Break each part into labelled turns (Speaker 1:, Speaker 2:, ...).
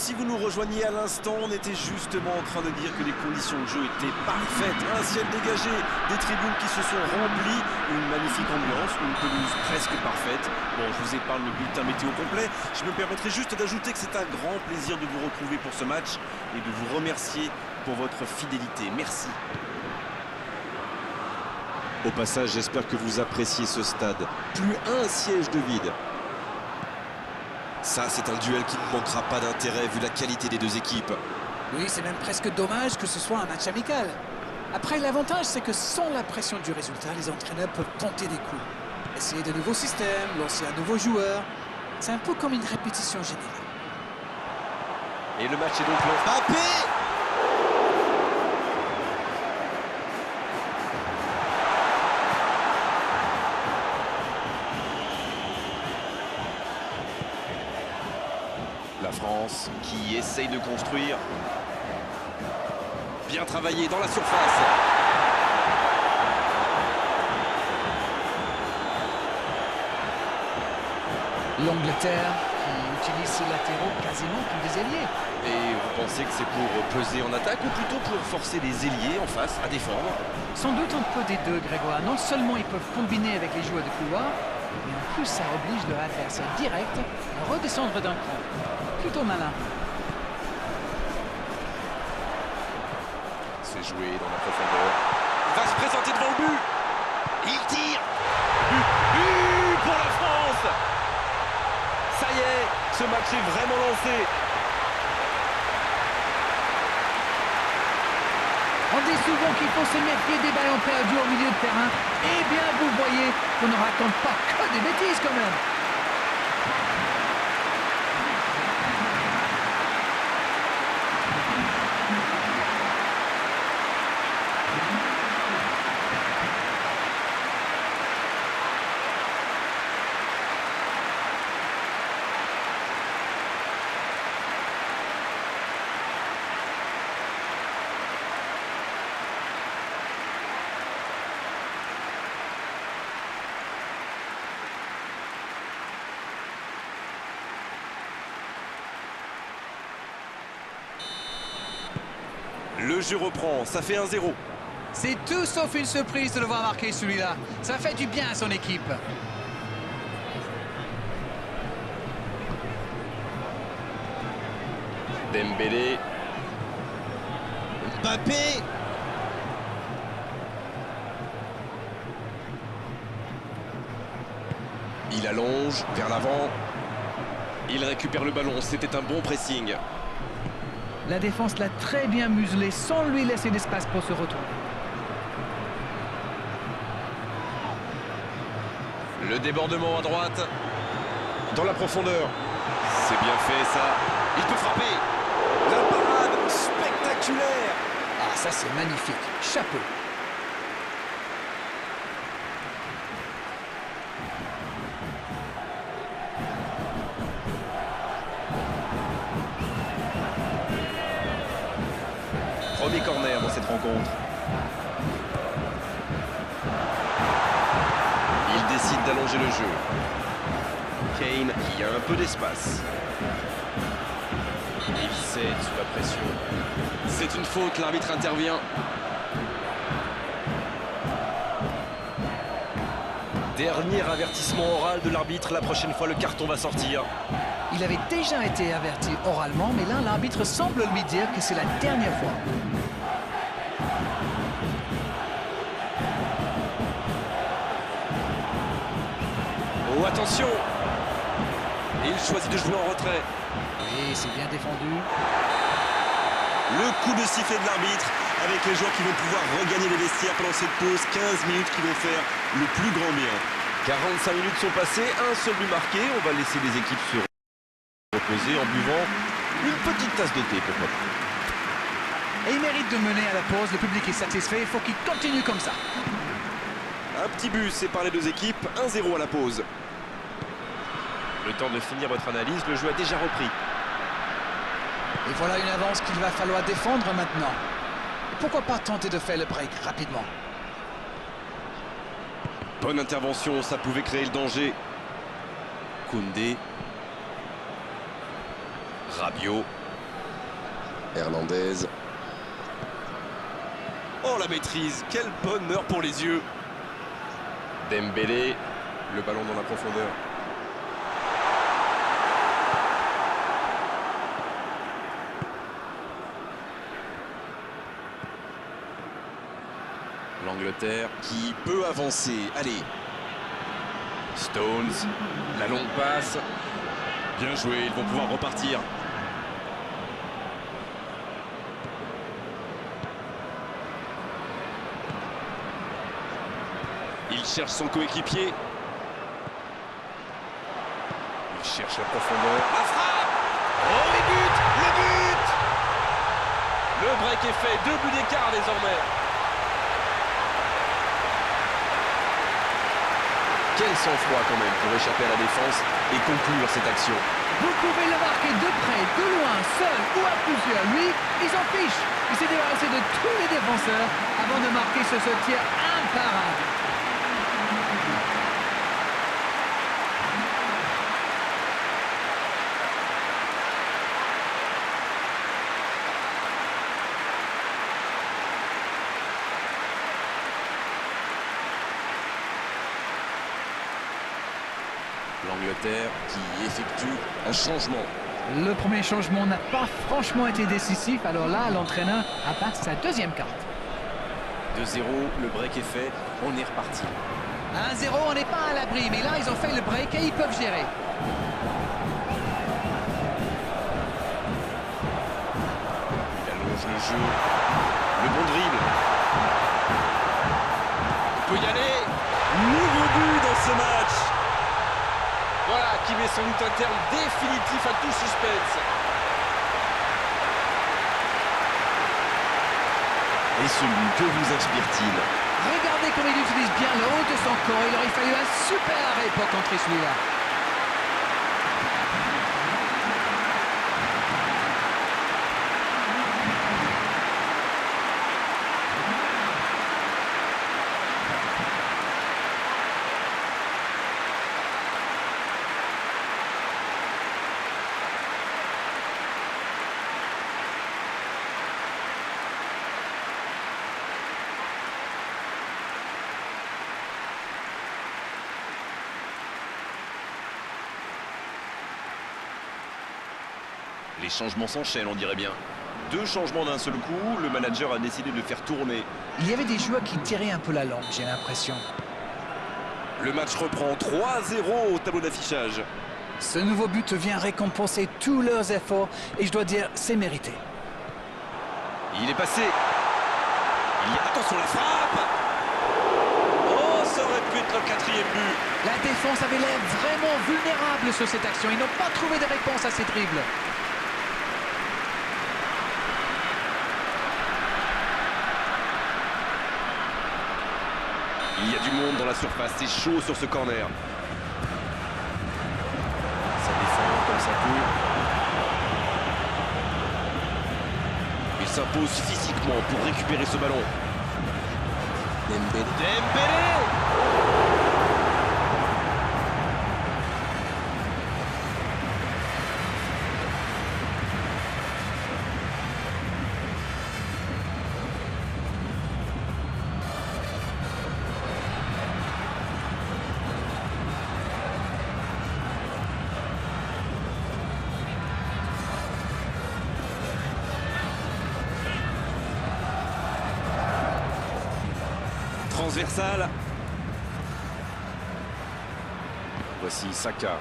Speaker 1: si vous nous rejoignez à l'instant, on était justement en train de dire que les conditions de jeu étaient parfaites. Un ciel dégagé, des tribunes qui se sont remplies, une magnifique ambiance, une pelouse presque parfaite. Bon, je vous épargne le bulletin météo complet. Je me permettrai juste d'ajouter que c'est un grand plaisir de vous retrouver pour ce match et de vous remercier pour votre fidélité. Merci. Au passage, j'espère que vous appréciez ce stade. Plus un siège de vide. Ça, c'est un duel qui ne manquera pas d'intérêt vu la qualité des deux équipes.
Speaker 2: Oui, c'est même presque dommage que ce soit un match amical. Après, l'avantage, c'est que sans la pression du résultat, les entraîneurs peuvent tenter des coups. Essayer de nouveaux systèmes, lancer un nouveau joueur. C'est un peu comme une répétition générale.
Speaker 1: Et le match est donc lancé. Mbappé! La France qui essaye de construire. Bien travaillé dans la surface.
Speaker 2: L'Angleterre qui utilise ses latéraux quasiment comme des ailiers.
Speaker 1: Et vous pensez que c'est pour peser en attaque ou plutôt pour forcer les ailiers en face à défendre?
Speaker 2: Sans doute un peu des deux, Grégoire. Non seulement ils peuvent combiner avec les joueurs de couloir, mais en plus ça oblige leur adversaire direct à redescendre d'un cran. Plutôt malin.
Speaker 1: C'est joué dans la profondeur. Il va se présenter devant le but. Il tire. But pour la France. Ça y est, ce match est vraiment lancé.
Speaker 2: On dit souvent qu'il faut se méfier des ballons perdus au milieu de terrain. Eh bien, vous voyez qu'on ne raconte pas que des bêtises quand même.
Speaker 1: Le jeu reprend, ça fait 1-0.
Speaker 2: C'est tout sauf une surprise de le voir marquer celui-là. Ça fait du bien à son équipe.
Speaker 1: Dembélé. Mbappé. Il allonge vers l'avant. Il récupère le ballon, c'était un bon pressing.
Speaker 2: La défense l'a très bien muselé sans lui laisser d'espace pour se retourner.
Speaker 1: Le débordement à droite. Dans la profondeur. C'est bien fait ça. Il peut frapper. La parade spectaculaire.
Speaker 2: Ah, ça c'est magnifique. Chapeau.
Speaker 1: Premier corner dans cette rencontre. Il décide d'allonger le jeu. Kane qui a un peu d'espace. Il cède sous la pression. C'est une faute, l'arbitre intervient. Dernier avertissement oral de l'arbitre, la prochaine fois le carton va sortir.
Speaker 2: Il avait déjà été averti oralement, mais là, l'arbitre semble lui dire que c'est la dernière fois.
Speaker 1: Oh, attention! Et il choisit de jouer en retrait.
Speaker 2: Oui, c'est bien défendu.
Speaker 1: Le coup de sifflet de l'arbitre avec les joueurs qui vont pouvoir regagner les vestiaires pendant cette pause. 15 minutes qui vont faire le plus grand bien. 45 minutes sont passées, un seul but marqué. On va laisser les équipes se reposer en buvant une petite tasse de thé, pourquoi pas.
Speaker 2: Et il mérite de mener à la pause. Le public est satisfait. Il faut qu'il continue comme ça.
Speaker 1: Un petit but sépare les deux équipes. 1-0 à la pause. Le temps de finir votre analyse, le jeu a déjà repris.
Speaker 2: Et voilà une avance qu'il va falloir défendre maintenant. Et pourquoi pas tenter de faire le break rapidement?
Speaker 1: Bonne intervention, ça pouvait créer le danger. Koundé. Rabiot.
Speaker 3: Hernandez.
Speaker 1: Oh la maîtrise, quel bonheur pour les yeux.
Speaker 3: Dembélé. Le ballon dans la profondeur. L'Angleterre
Speaker 1: Qui peut avancer. Allez.
Speaker 3: Stones, la longue passe.
Speaker 1: Bien joué, ils vont pouvoir repartir. Il cherche son coéquipier.
Speaker 3: Il cherche la profondeur.
Speaker 1: La frappe. Oh, les buts. Le but. Le break est fait, 2 buts d'écart désormais.
Speaker 3: Quel sang-froid quand même pour échapper à la défense et conclure cette action.
Speaker 2: Vous pouvez le marquer de près, de loin, seul ou à plusieurs. Lui, il s'en fiche. Il s'est débarrassé de tous les défenseurs avant de marquer ce tir imparable.
Speaker 3: L'Angleterre qui effectue un changement.
Speaker 2: Le premier changement n'a pas franchement été décisif. Alors là, l'entraîneur a pas sa deuxième carte.
Speaker 1: 2-0, le break est fait, on est reparti.
Speaker 2: 1-0, on n'est pas à l'abri. Mais là, ils ont fait le break et ils peuvent gérer.
Speaker 3: Il allonge le jeu.
Speaker 1: Le bon dribble. Il peut y aller. Nouveau but dans ce match. Voilà qui met sans doute un terme définitif à tout suspense. Et celui, que vous inspire-t-il?
Speaker 2: Regardez comme il utilise bien le haut de son corps. Il aurait fallu un super arrêt pour contrer celui-là.
Speaker 1: Les changements s'enchaînent, on dirait bien. 2 changements d'un seul coup, le manager a décidé de faire tourner.
Speaker 2: Il y avait des joueurs qui tiraient un peu la langue, j'ai l'impression.
Speaker 1: Le match reprend 3-0 au tableau d'affichage.
Speaker 2: Ce nouveau but vient récompenser tous leurs efforts et je dois dire, c'est mérité.
Speaker 1: Il est passé. Attention, la frappe. Oh, ça aurait pu être le 4e but.
Speaker 2: La défense avait l'air vraiment vulnérable sur cette action. Ils n'ont pas trouvé de réponse à ces dribbles.
Speaker 1: Il y a du monde dans la surface, c'est chaud sur ce corner.
Speaker 3: Ça défend comme ça peut.
Speaker 1: Il s'impose physiquement pour récupérer ce ballon.
Speaker 3: Dembélé.
Speaker 1: Dembélé. Transversale.
Speaker 3: Voici Saka.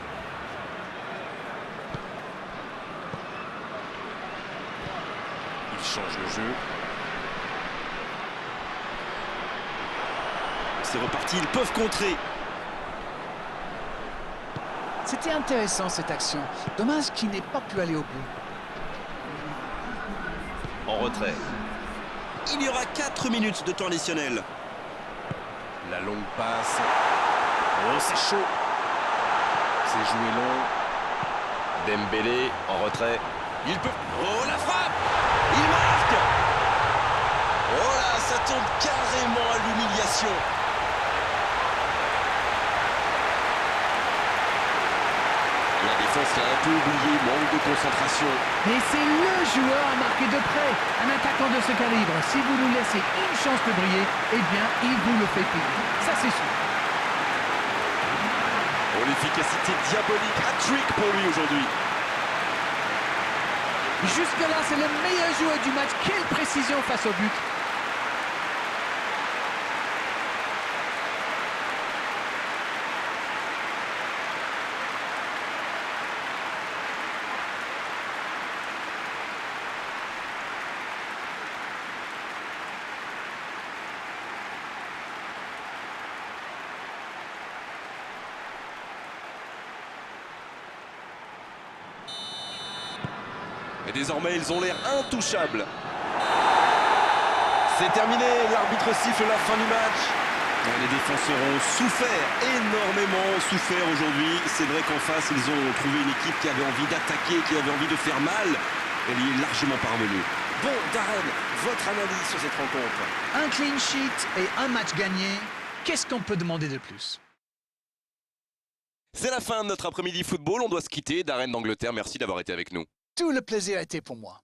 Speaker 3: Il change le jeu.
Speaker 1: C'est reparti, ils peuvent contrer.
Speaker 2: C'était intéressant cette action. Dommage qu'il n'ait pas pu aller au bout.
Speaker 1: En retrait. Il y aura 4 minutes de temps additionnel.
Speaker 3: La longue passe.
Speaker 1: Oh, c'est chaud.
Speaker 3: C'est joué long. Dembélé en retrait.
Speaker 1: Il peut... Oh, la frappe. Il marque. Oh là, ça tombe carrément à l'humiliation. La défense
Speaker 3: défense l'a un peu oublié, manque de concentration.
Speaker 4: Mais c'est le joueur à marquer de près. Un attaquant de ce calibre, si vous nous laissez une chance de briller, eh bien, il vous le fait payer. Ça, c'est sûr.
Speaker 1: Oh, l'efficacité diabolique, hat-trick pour lui aujourd'hui.
Speaker 4: Jusque-là, c'est le meilleur joueur du match. Quelle précision face au but.
Speaker 1: Et désormais, ils ont l'air intouchables. C'est terminé, l'arbitre siffle la fin du match. Les défenseurs ont souffert, énormément souffert aujourd'hui. C'est vrai qu'en face, ils ont trouvé une équipe qui avait envie d'attaquer, qui avait envie de faire mal. Elle y est largement parvenue. Bon, Darren, votre analyse sur cette rencontre?
Speaker 4: Un clean sheet et un match gagné. Qu'est-ce qu'on peut demander de plus?
Speaker 3: C'est la fin de notre après-midi football, on doit se quitter. Darren d'Angleterre, merci d'avoir été avec nous.
Speaker 2: Tout le plaisir était pour moi.